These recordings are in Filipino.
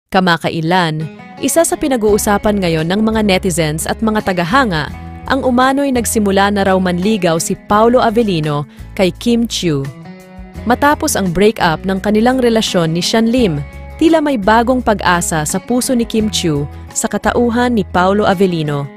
Kamakailan, isa sa pinag-uusapan ngayon ng mga netizens at mga tagahanga, ang umano'y nagsimula na raw manligaw si Paolo Avellino kay Kim Chiu. Matapos ang break-up ng kanilang relasyon ni Sean Lim, tila may bagong pag-asa sa puso ni Kim Chiu sa katauhan ni Paolo Avellino.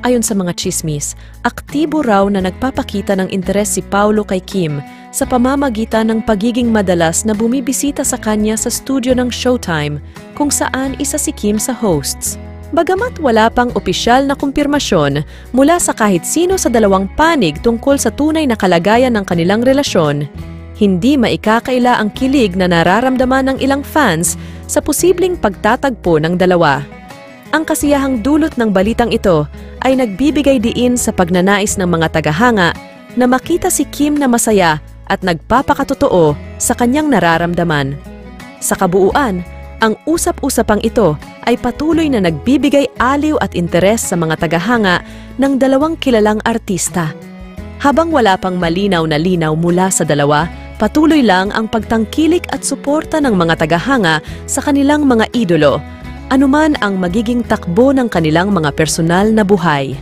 Ayon sa mga tsismis, aktibo raw na nagpapakita ng interes si Paolo kay Kim sa pamamagitan ng pagiging madalas na bumibisita sa kanya sa studio ng Showtime kung saan isa si Kim sa hosts. Bagamat wala pang opisyal na kumpirmasyon mula sa kahit sino sa dalawang panig tungkol sa tunay na kalagayan ng kanilang relasyon, hindi maikakaila ang kilig na nararamdaman ng ilang fans sa posibleng pagtatagpo ng dalawa. Ang kasiyahang dulot ng balitang ito ay nagbibigay diin sa pagnanais ng mga tagahanga na makita si Kim na masaya at nagpapakatotoo sa kanyang nararamdaman. Sa kabuuan, ang usap-usapang ito ay patuloy na nagbibigay aliw at interes sa mga tagahanga ng dalawang kilalang artista. Habang wala pang malinaw na linaw mula sa dalawa, patuloy lang ang pagtangkilik at suporta ng mga tagahanga sa kanilang mga idolo, anuman ang magiging takbo ng kanilang mga personal na buhay.